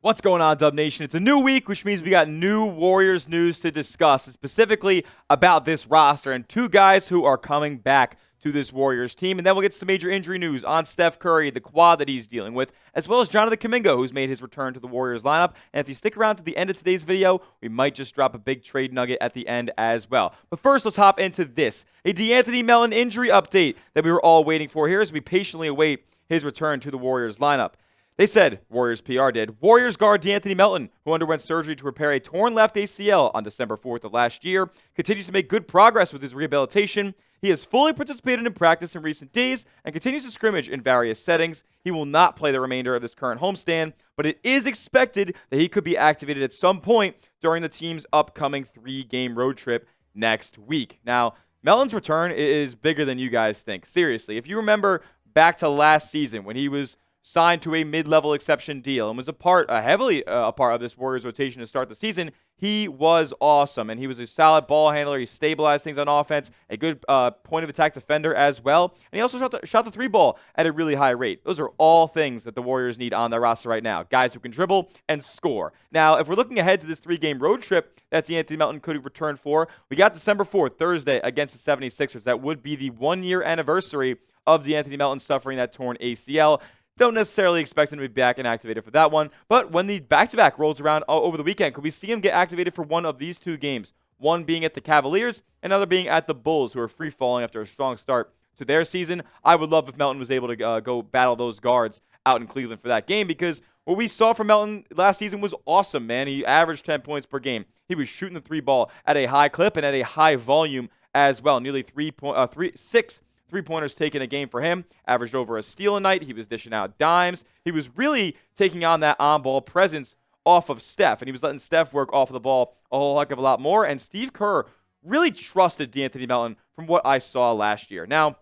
What's going on, Dub Nation? It's a new week, which means we got new Warriors news to discuss, specifically about this roster and two guys who are coming back to this Warriors team. And then we'll get some major injury news on Steph Curry, the quad that he's dealing with, as well as Jonathan Kuminga, who's made his return to the Warriors lineup. And if you stick around to the end of today's video, we might just drop a big trade nugget at the end as well. But first, let's hop into this. A DeAnthony Melton injury update that we were all waiting for here as we patiently await his return to the Warriors lineup. They said, Warriors PR did, Warriors guard DeAnthony Melton, who underwent surgery to repair a torn left ACL on December 4th of last year, continues to make good progress with his rehabilitation. He has fully participated in practice in recent days and continues to scrimmage in various settings. He will not play the remainder of this current homestand, but it is expected that he could be activated at some point during the team's upcoming 3-game road trip next week. Now, Melton's return is bigger than you guys think. Seriously, if you remember back to last season when he was signed to a mid-level exception deal and was heavily a part of this Warriors rotation to start the season, he was awesome, and he was a solid ball handler. He stabilized things on offense, a good point of attack defender as well, and he also shot the three ball at a really high rate. Those are all things that the Warriors need on their roster right now, guys who can dribble and score. Now, if we're looking ahead to this 3-game road trip that DeAnthony Melton could return for, we got December 4th, Thursday, against the 76ers. That would be the 1-year anniversary of DeAnthony Melton suffering that torn ACL. Don't necessarily expect him to be back and activated for that one. But when the back-to-back rolls around over the weekend, could we see him get activated for one of these two games? One being at the Cavaliers, another being at the Bulls, who are free-falling after a strong start to their season. I would love if Melton was able to go battle those guards out in Cleveland for that game, because what we saw from Melton last season was awesome, man. He averaged 10 points per game. He was shooting the three ball at a high clip and at a high volume as well. Nearly 6 three-pointers taken a game for him, averaged over a steal a night. He was dishing out dimes. He was really taking on that on-ball presence off of Steph, and he was letting Steph work off of the ball a whole heck of a lot more. And Steve Kerr really trusted DeAnthony Melton from what I saw last year. Now,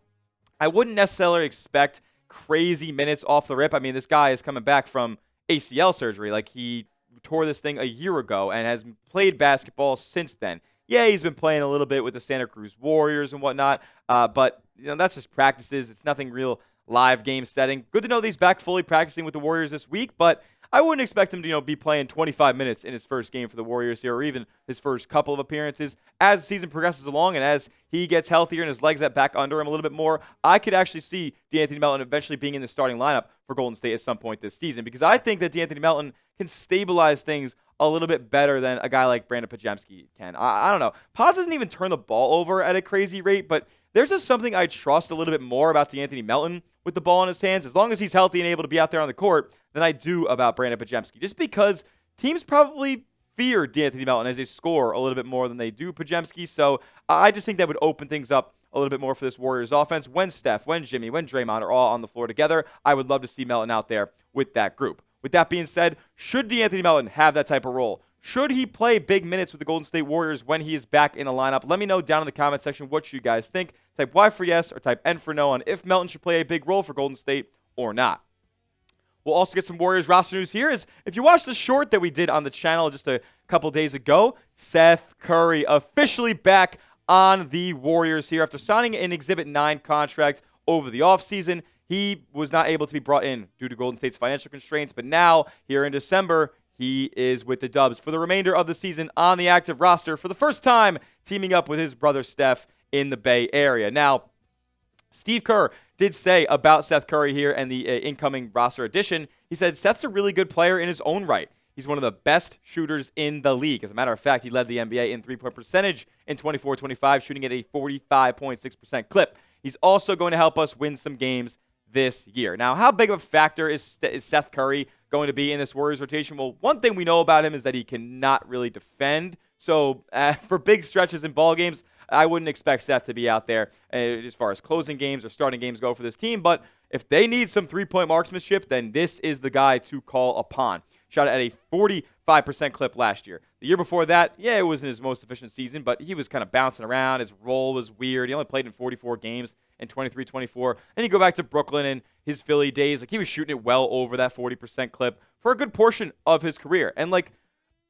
I wouldn't necessarily expect crazy minutes off the rip. I mean, this guy is coming back from ACL surgery. Like, he tore this thing a year ago and has played basketball since then. Yeah, he's been playing a little bit with the Santa Cruz Warriors and whatnot, but that's just practices. It's nothing real live game setting. Good to know that he's back fully practicing with the Warriors this week, but I wouldn't expect him to be playing 25 minutes in his first game for the Warriors here, or even his first couple of appearances. As the season progresses along and as he gets healthier and his legs get back under him a little bit more, I could actually see DeAnthony Melton eventually being in the starting lineup for Golden State at some point this season, because I think that DeAnthony Melton can stabilize things a little bit better than a guy like Brandon Pajemski can. I don't know. Paz doesn't even turn the ball over at a crazy rate, but there's just something I trust a little bit more about DeAnthony Melton with the ball in his hands, as long as he's healthy and able to be out there on the court, than I do about Brandon Pajemski. Just because teams probably fear DeAnthony Melton as a scorer a little bit more than they do Pajemski, so I just think that would open things up a little bit more for this Warriors offense. When Steph, when Jimmy, when Draymond are all on the floor together, I would love to see Melton out there with that group. With that being said, should DeAnthony Melton have that type of role? Should he play big minutes with the Golden State Warriors when he is back in the lineup? Let me know down in the comment section what you guys think. Type Y for yes or type N for no on if Melton should play a big role for Golden State or not. We'll also get some Warriors roster news here. If you watched the short that we did on the channel just a couple days ago, Seth Curry officially back on the Warriors here after signing an Exhibit 9 contract over the offseason. He was not able to be brought in due to Golden State's financial constraints, but now, here in December, he is with the Dubs for the remainder of the season on the active roster for the first time, teaming up with his brother Steph in the Bay Area. Now, Steve Kerr did say about Seth Curry here and the incoming roster addition, he said, Seth's a really good player in his own right. He's one of the best shooters in the league. As a matter of fact, he led the NBA in three-point percentage in 24-25, shooting at a 45.6% clip. He's also going to help us win some games this year. Now, how big of a factor is Seth Curry going to be in this Warriors rotation? Well, one thing we know about him is that he cannot really defend. So for big stretches in ball games, I wouldn't expect Seth to be out there as far as closing games or starting games go for this team. But if they need some three-point marksmanship, then this is the guy to call upon. Shot at a 45% clip last year. The year before that, yeah, it wasn't his most efficient season, but he was kind of bouncing around. His role was weird. He only played in 44 games in 23-24. And you go back to Brooklyn and his Philly days, like he was shooting it well over that 40% clip for a good portion of his career. And like,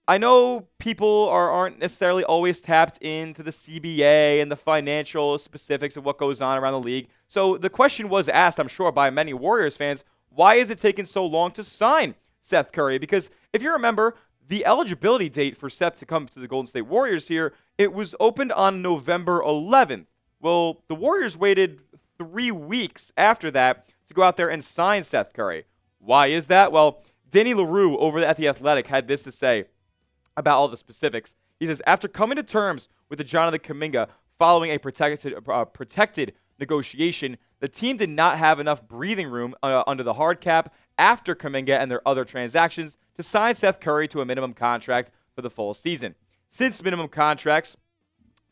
I know people aren't necessarily always tapped into the CBA and the financial specifics of what goes on around the league. So the question was asked, I'm sure, by many Warriors fans, why is it taking so long to sign Seth Curry? Because if you remember, the eligibility date for Seth to come to the Golden State Warriors here, it was opened on November 11th. Well, the Warriors waited 3 weeks after that to go out there and sign Seth Curry. Why is that? Well, Danny Leroux over at The Athletic had this to say about all the specifics. He says, after coming to terms with the Jonathan Kuminga following a protected negotiation, the team did not have enough breathing room under the hard cap after Kuminga and their other transactions to sign Seth Curry to a minimum contract for the full season. Since minimum contracts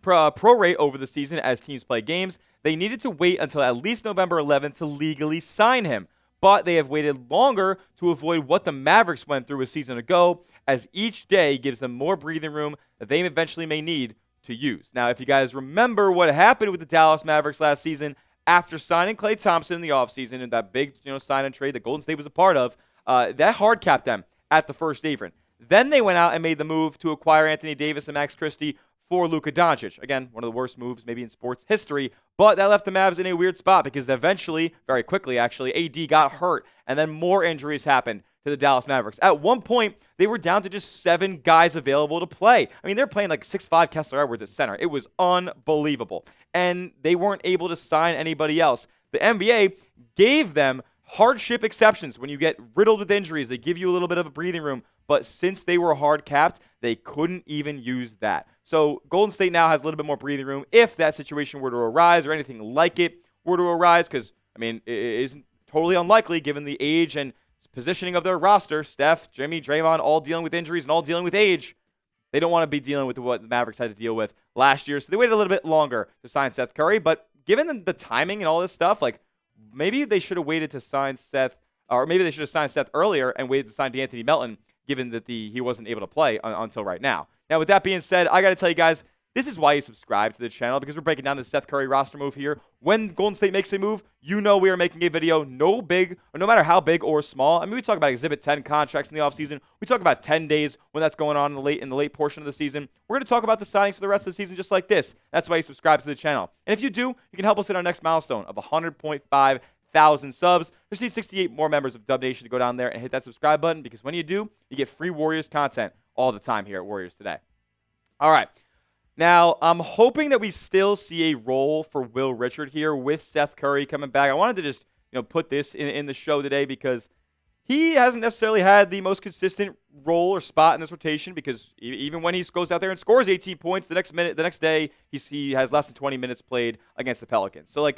prorate over the season as teams play games, they needed to wait until at least November 11th to legally sign him. But they have waited longer to avoid what the Mavericks went through a season ago, as each day gives them more breathing room that they eventually may need to use. Now, if you guys remember what happened with the Dallas Mavericks last season, after signing Klay Thompson in the offseason and that big sign and trade that Golden State was a part of, that hard capped them at the first apron. Then they went out and made the move to acquire Anthony Davis and Max Christie for Luka Doncic. Again, one of the worst moves maybe in sports history, but that left the Mavs in a weird spot because eventually, very quickly actually, AD got hurt and then more injuries happened to the Dallas Mavericks. At one point, they were down to just 7 guys available to play. I mean, they're playing like 6'5" Kessler Edwards at center. It was unbelievable. And they weren't able to sign anybody else. The NBA gave them hardship exceptions. When you get riddled with injuries, they give you a little bit of a breathing room. But since they were hard capped, they couldn't even use that. So Golden State now has a little bit more breathing room if that situation were to arise or anything like it were to arise, because, I mean, it isn't totally unlikely given the age and positioning of their roster. Steph, Jimmy, Draymond, all dealing with injuries and all dealing with age. They don't want to be dealing with what the Mavericks had to deal with last year, so they waited a little bit longer to sign Seth Curry. But given the timing and all this stuff, like, maybe they should have waited to sign Seth, or maybe they should have signed Seth earlier and waited to sign D'Anthony Melton, given that he wasn't able to play until right now. Now, with that being said, I got to tell you guys, this is why you subscribe to the channel, because we're breaking down the Steph Curry roster move here. When Golden State makes a move, you know we are making a video, no matter how big or small. I mean, we talk about Exhibit 10 contracts in the offseason. We talk about 10 days when that's going on in the late portion of the season. We're going to talk about the signings for the rest of the season just like this. That's why you subscribe to the channel. And if you do, you can help us hit our next milestone of 100.5 thousand subs. There's need 68 more members of Dub Nation to go down there and hit that subscribe button, because when you do, you get free Warriors content all the time here at Warriors Today. All right. Now, I'm hoping that we still see a role for Will Richard here with Seth Curry coming back. I wanted to just put this in the show today because he hasn't necessarily had the most consistent role or spot in this rotation, because even when he goes out there and scores 18 points, the next day he has less than 20 minutes played against the Pelicans. So,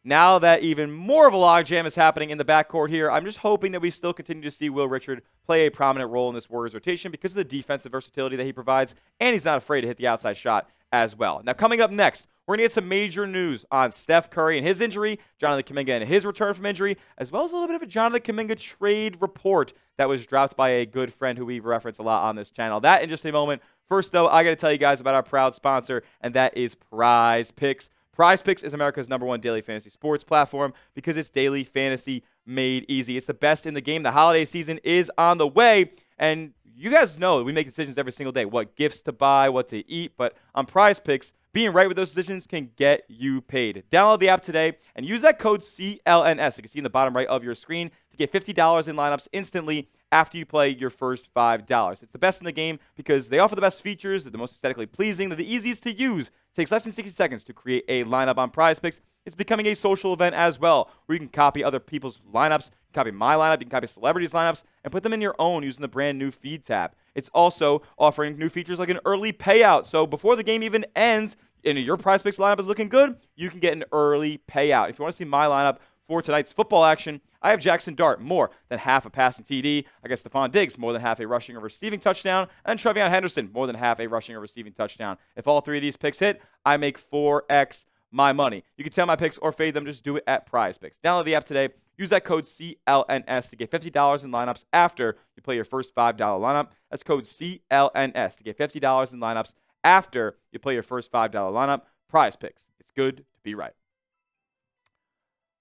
now that even more of a logjam is happening in the backcourt here, I'm just hoping that we still continue to see Will Richard play a prominent role in this Warriors rotation because of the defensive versatility that he provides, and he's not afraid to hit the outside shot as well. Now, coming up next, we're going to get some major news on Steph Curry and his injury, Jonathan Kuminga and his return from injury, as well as a little bit of a Jonathan Kuminga trade report that was dropped by a good friend who we've referenced a lot on this channel. That in just a moment. First, though, I got to tell you guys about our proud sponsor, and that is Prize Picks. Prize Picks is America's #1 daily fantasy sports platform because it's daily fantasy made easy. It's the best in the game. The holiday season is on the way, and you guys know we make decisions every single day, what gifts to buy, what to eat, but on Prize Picks, being right with those decisions can get you paid. Download the app today and use that code CLNS, you can see in the bottom right of your screen, to get $50 in lineups instantly after you play your first $5. It's the best in the game because they offer the best features, they're the most aesthetically pleasing, they're the easiest to use. It takes less than 60 seconds to create a lineup on Prize Picks. It's becoming a social event as well, where you can copy other people's lineups, you can copy my lineup, you can copy celebrities' lineups, and put them in your own using the brand new Feed tab. It's also offering new features like an early payout, so before the game even ends, and your Prize Picks lineup is looking good, you can get an early payout. If you want to see my lineup for tonight's football action, I have Jackson Dart, more than half a passing TD. I got Stephon Diggs, more than half a rushing or receiving touchdown. And Trevion Henderson, more than half a rushing or receiving touchdown. If all 3 of these picks hit, I make 4x my money. You can tell my picks or fade them. Just do it at Prize Picks. Download the app today. Use that code CLNS to get $50 in lineups after you play your first $5 lineup. That's code CLNS to get $50 in lineups after you play your first $5 lineup. Prize Picks. It's good to be right.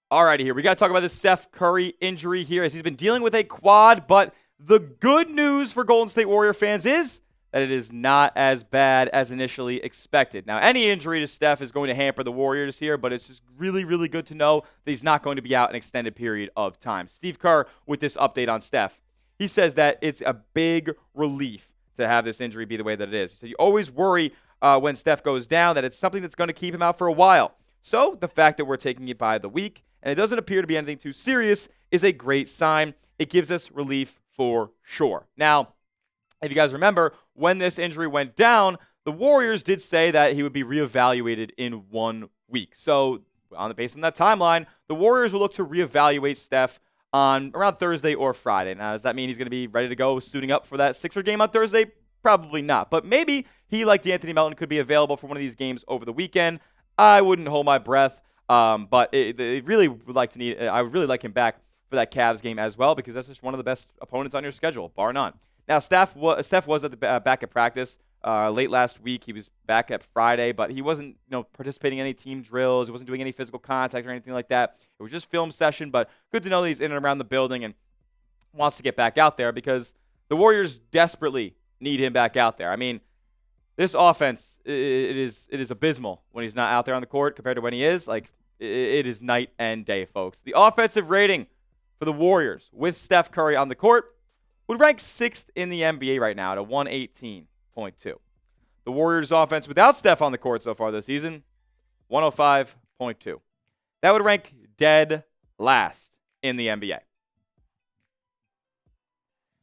Alrighty, here we got to talk about this Steph Curry injury here, as he's been dealing with a quad, but the good news for Golden State Warrior fans is that it is not as bad as initially expected. Now, any injury to Steph is going to hamper the Warriors here, but it's just really, really good to know that he's not going to be out an extended period of time. Steve Kerr with this update on Steph. he says that it's a big relief to have this injury be the way that it is. So you always worry when Steph goes down that it's something that's going to keep him out for a while. So the fact that we're taking it by the week and it doesn't appear to be anything too serious is a great sign. It gives us relief for sure. Now, if you guys remember, when this injury went down, the Warriors did say that he would be reevaluated in 1 week. So based on that timeline, the Warriors will look to reevaluate Steph on around Thursday or Friday. Now, does that mean he's going to be ready to go suiting up for that Sixer game on Thursday? Probably not. But maybe he, like D'Anthony Melton, could be available for one of these games over the weekend. I wouldn't hold my breath, but I really would like him back for that Cavs game as well, because that's just one of the best opponents on your schedule, bar none. Now, Steph was at the back at practice late last week. He was back at Friday, but he wasn't participating in any team drills. He wasn't doing any physical contact or anything like that. It was just film session, but good to know that he's in and around the building and wants to get back out there, because the Warriors desperately need him back out there. I mean, this offense, it is abysmal when he's not out there on the court compared to when he is. Like, it is night and day, folks. The offensive rating for the Warriors with Steph Curry on the court would rank 6th in the NBA right now at a 118.2. The Warriors' offense without Steph on the court so far this season, 105.2. That would rank dead last in the NBA.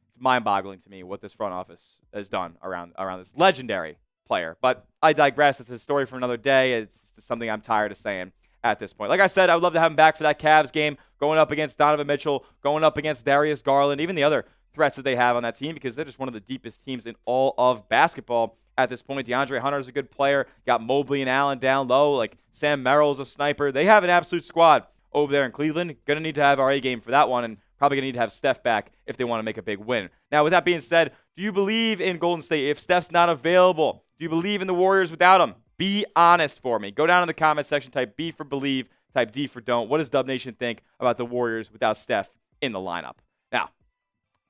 It's mind-boggling to me what this front office has done around this legendary player. But I digress. It's a story for another day. It's just something I'm tired of saying at this point. Like I said, I would love to have him back for that Cavs game, going up against Donovan Mitchell, going up against Darius Garland, even the other threats that they have on that team, because they're just one of the deepest teams in all of basketball at this point. DeAndre Hunter is a good player. Got Mobley and Allen down low. Like, Sam Merrill's a sniper. They have an absolute squad over there in Cleveland. Going to need to have our A game for that one, and probably going to need to have Steph back if they want to make a big win. Now, with that being said, do you believe in Golden State if Steph's not available? Do you believe in the Warriors without him? Be honest for me. Go down in the comment section, type B for believe, type D for don't. What does Dub Nation think about the Warriors without Steph in the lineup? Now,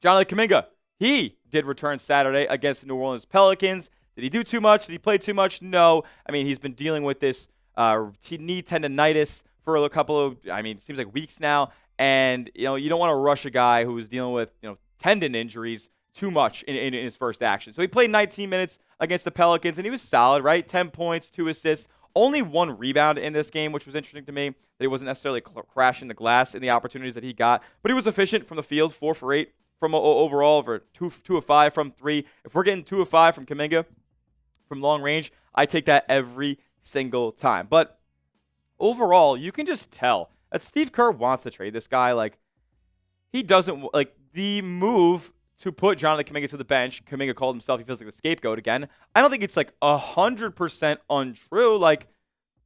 Jonathan Kuminga, he did return Saturday against the New Orleans Pelicans. Did he do too much? Did he play too much? No. I mean, he's been dealing with this knee tendonitis for a couple of, it seems like weeks now. And, you don't want to rush a guy who's dealing with, tendon injuries too much in his first action. So he played 19 minutes against the Pelicans, and he was solid, right? 10 points, 2 assists, only 1 rebound in this game, which was interesting to me, that he wasn't necessarily crashing the glass in the opportunities that he got. But he was efficient from the field, 4 for 8 from overall, over 2 of 5 from 3. If we're getting 2 of 5 from Kuminga from long range, I take that every single time. But overall, you can just tell that Steve Kerr wants to trade this guy. Like, he doesn't, like, the move to put Jonathan Kuminga to the bench. Kuminga called himself, he feels like the scapegoat again. I don't think it's like 100% untrue. Like,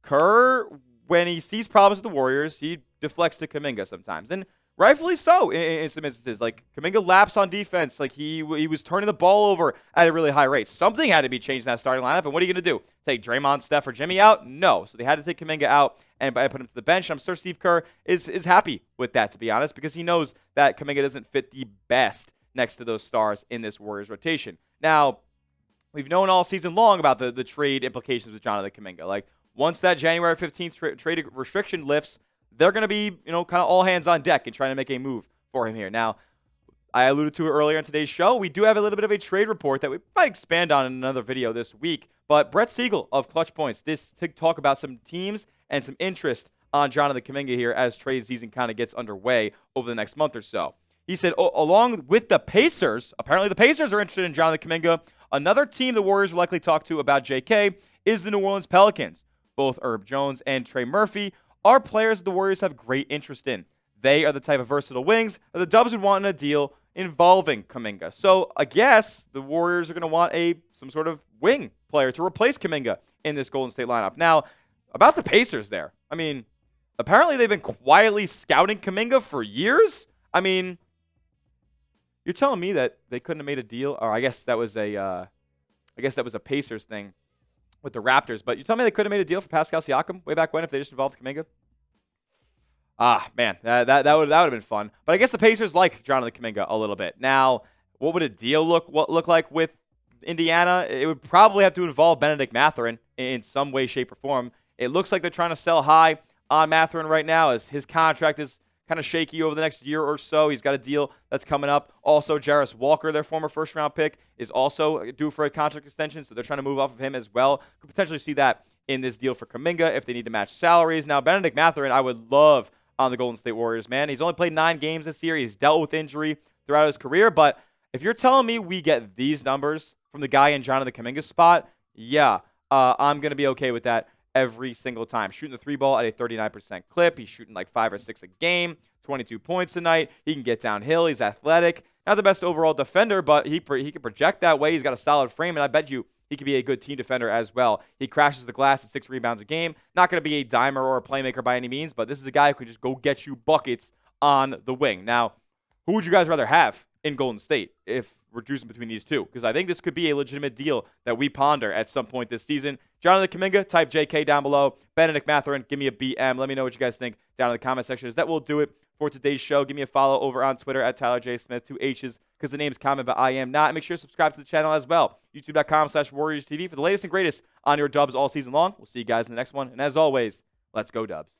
Kerr, when he sees problems with the Warriors, he deflects to Kuminga sometimes. And rightfully so in some instances. Like, Kuminga laps on defense. Like, he was turning the ball over at a really high rate. Something had to be changed in that starting lineup. And what are you going to do? Take Draymond, Steph, or Jimmy out? No. So they had to take Kuminga out and put him to the bench. I'm sure Steve Kerr is happy with that, to be honest, because he knows that Kuminga doesn't fit the best next to those stars in this Warriors rotation. Now, we've known all season long about the trade implications with Jonathan Kuminga. Like, once that January 15th trade restriction lifts, they're going to be, kind of all hands on deck and trying to make a move for him here. Now, I alluded to it earlier in today's show. We do have a little bit of a trade report that we might expand on in another video this week. But Brett Siegel of Clutch Points, this to talk about some teams and some interest on Jonathan Kuminga here as trade season kind of gets underway over the next month or so. He said, along with the Pacers, apparently the Pacers are interested in Jonathan Kuminga. Another team the Warriors will likely talk to about JK is the New Orleans Pelicans. Both Herb Jones and Trey Murphy are players the Warriors have great interest in. They are the type of versatile wings that the Dubs would want in a deal involving Kuminga. So I guess the Warriors are going to want some sort of wing player to replace Kuminga in this Golden State lineup. Now, about the Pacers there, apparently they've been quietly scouting Kuminga for years. You're telling me that they couldn't have made a deal, or I guess that was a Pacers thing with the Raptors. But you're telling me they couldn't have made a deal for Pascal Siakam way back when if they just involved Kuminga? Man, that would have been fun. But I guess the Pacers like Jonathan Kuminga a little bit. Now, what would a deal look like with Indiana? It would probably have to involve Benedict Mathurin in some way, shape, or form. It looks like they're trying to sell high on Mathurin right now, as his contract is kind of shaky over the next year or so. He's got a deal that's coming up. Also, Jarris Walker, their former first-round pick, is also due for a contract extension, so they're trying to move off of him as well. Could potentially see that in this deal for Kuminga if they need to match salaries. Now, Benedict Mathurin, I would love on the Golden State Warriors, man. He's only played 9 games this year. He's dealt with injury throughout his career, but if you're telling me we get these numbers from the guy in Jonathan Kuminga's spot, yeah, I'm going to be okay with that every single time. Shooting the 3 ball at a 39% clip. He's shooting like 5 or 6 a game, 22 points a night. He can get downhill. He's athletic. Not the best overall defender, but he can project that way. He's got a solid frame, and I bet you he could be a good team defender as well. He crashes the glass at 6 rebounds a game. Not going to be a dimer or a playmaker by any means, but this is a guy who can just go get you buckets on the wing. Now, who would you guys rather have in Golden State if we're choosing between these two? Because I think this could be a legitimate deal that we ponder at some point this season. Jonathan Kuminga, type JK down below. Benedict Mathurin, give me a BM. Let me know what you guys think down in the comment section. That will do it for today's show. Give me a follow over on Twitter at Tyler J. Smith, 2 H's, because the name's common, but I am not. And make sure to subscribe to the channel as well. YouTube.com/WarriorsTV for the latest and greatest on your Dubs all season long. We'll see you guys in the next one. And as always, let's go Dubs.